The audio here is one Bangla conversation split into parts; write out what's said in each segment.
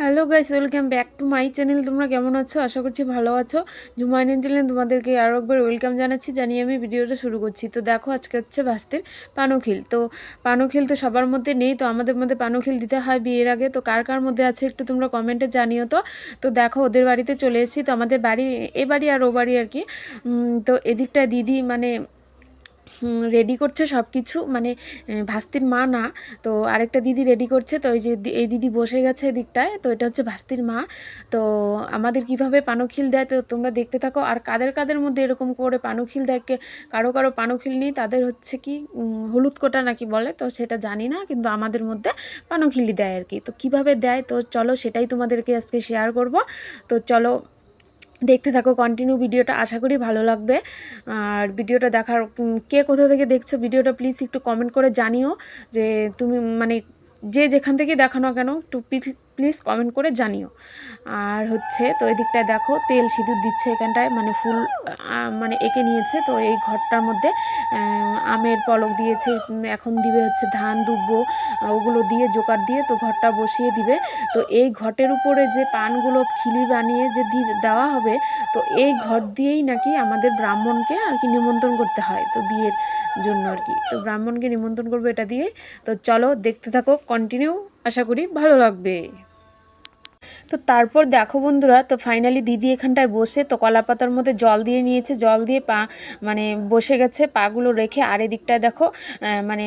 Hello guys, welcome back to my channel. তোমরা কেমন আছো? আশা করছি ভালো আছো। ঝুমাইন চ্যানেলে তোমাদেরকে আরও একবার ওয়েলকাম জানাচ্ছি, জানিয়ে আমি ভিডিওটা শুরু করছি। তো দেখো, আজকে হচ্ছে ভাস্তির পানখিল। তো পানখিল তো সবার মধ্যে নেই, তো আমাদের মধ্যে পানখিল দিতে হয় বিয়ের আগে। তো কার কার মধ্যে আছে একটু তোমরা কমেন্টে জানিও। তো দেখো, ওদের বাড়িতে চলে এসেছি। তো আমাদের বাড়ি এ বাড়ি আর ও বাড়ি আর কি। তো এদিকটা দিদি মানে রেডি করছে সব কিছু, মানে ভাস্তির মা না, তো আরেকটা দিদি রেডি করছে। তো এই যে এই দিদি বসে গেছে এদিকটায়, তো এটা হচ্ছে ভাস্তির মা। তো আমাদের কিভাবে পানখিল দেয় তো তোমরা দেখতে থাকো। আর কাদের কাদের মধ্যে এরকম করে পানখিল দেয়, কারো কারো পানখিল নেই, তাদের হচ্ছে কি হলুদ কোটা নাকি বলে, তো সেটা জানি না, কিন্তু আমাদের মধ্যে পানখিলি দেয় আর কি। তো কিভাবে দেয় তো চলো সেটাই তোমাদেরকে আজকে শেয়ার করব। তো চলো দেখতে থাকো কন্টিনিউ ভিডিওটা, আশা করি ভালো লাগবে। আর ভিডিওটা দেখার কে কোথা থেকে দেখছো ভিডিওটা প্লিজ একটু কমেন্ট করে জানিও, যে তুমি মানে যে যেখান থেকে দেখো না কেন একটু প্লিজ কমেন্ট করে জানিও। আর হচ্ছে তো এদিকটায় দেখো তেল সিঁদুর দিচ্ছে এখানটায়, মানে ফুল মানে এঁকে নিয়েছে। তো এই ঘরটার মধ্যে আমের পলক দিয়েছে, এখন দিবে হচ্ছে ধান দুব্বো, ওগুলো দিয়ে জোকার দিয়ে তো ঘরটা বসিয়ে দিবে। তো এই ঘটের উপরে যে পানগুলো খিলি বানিয়ে যে দেওয়া হবে, তো এই ঘট দিয়েই নাকি আমাদের ব্রাহ্মণকে আর কি নিমন্ত্রণ করতে হয়, তো বিয়ের জন্য আর কি। তো ব্রাহ্মণকে নিমন্ত্রণ করবে এটা দিয়ে। তো চলো দেখতে থাকো কন্টিনিউ, আশা করি ভালো লাগবে। তো তারপর দেখো বন্ধুরা, তো ফাইনালি দিদি এখানটায় বসে তো কলা পাতার মধ্যে জল দিয়ে নিয়েছে, জল দিয়ে পা মানে বসে গেছে পাগুলো রেখে। আর এদিকটায় দেখো মানে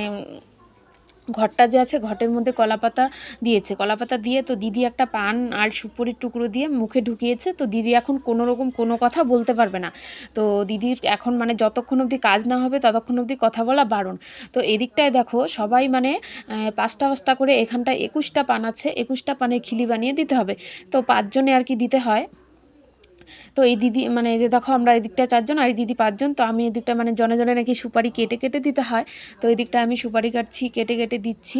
ঘরটা যে আছে ঘটের মধ্যে কলাপাতা দিয়েছে, কলাপাতা দিয়ে তো দিদি একটা পান আর সুপুরির টুকরো দিয়ে মুখে ঢুকিয়েছে। তো দিদি এখন কোনো রকম কোনো কথা বলতে পারবে না। তো দিদির এখন মানে যতক্ষণ অবধি কাজ না হবে ততক্ষণ অবধি কথা বলা বারণ। তো এদিকটায় দেখো সবাই মানে পাঁচটা পাঁচটা করে, এখানটায় 21টা পান আছে, 21টা পানের খিলি বানিয়ে দিতে হবে। তো 5 জনে আর কি দিতে হয়। তো এই দিদি মানে যে দেখো আমরা এদিকটা 4 জন আর এই দিদি 5 জন। তো আমি এদিকটা মানে জনে জনে নাকি সুপারি কেটে কেটে দিতে হয়। তো এদিকটা আমি সুপারি কাটছি, কেটে কেটে দিচ্ছি।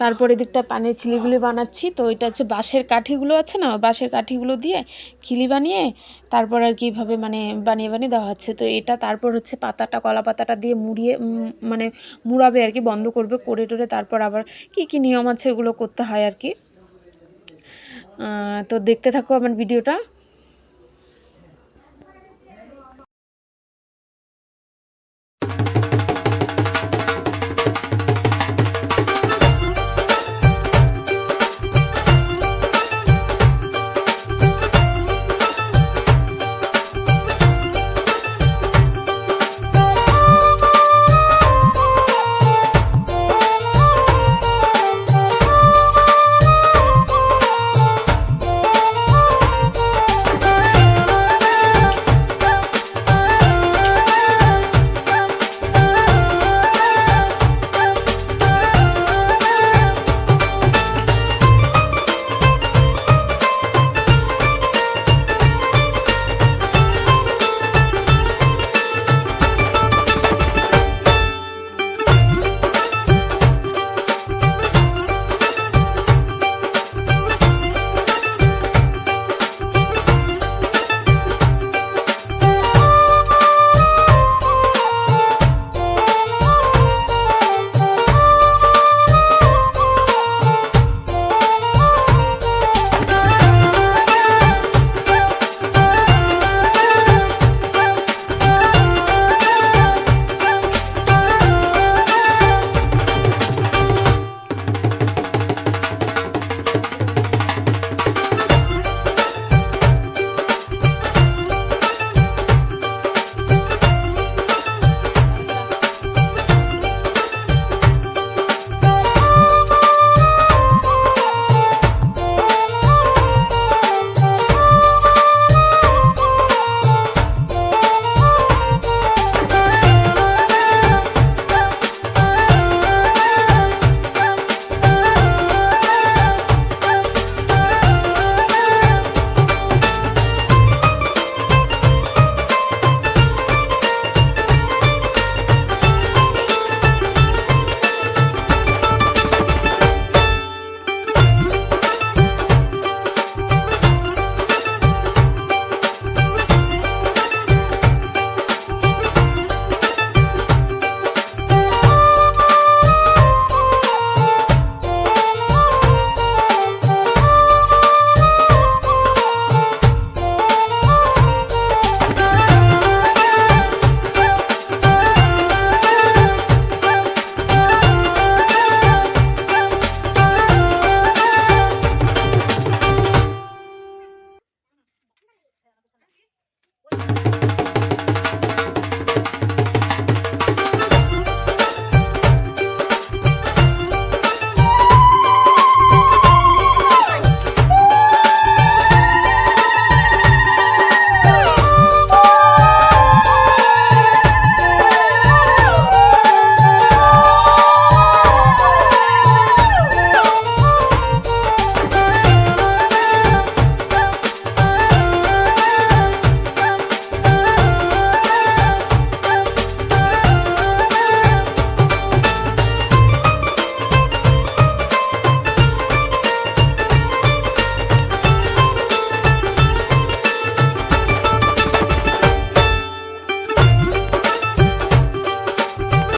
তারপর এদিকটা পানের খিলিগুলি বানাচ্ছি। তো এটা হচ্ছে বাঁশের কাঠিগুলো আছে না, বাঁশের কাঠিগুলো দিয়ে খিলি বানিয়ে তারপর আর কি এইভাবে মানে বানিয়ে বানিয়ে দেওয়া হচ্ছে। তো এটা তারপর হচ্ছে পাতাটা, কলা পাতাটা দিয়ে মুড়িয়ে মানে মুড়াবে আর কি, বন্ধ করবে করে টোরে। তারপর আবার কি কি নিয়ম আছে এগুলো করতে হয় আর কি। তো দেখতে থাকো আমার ভিডিওটা।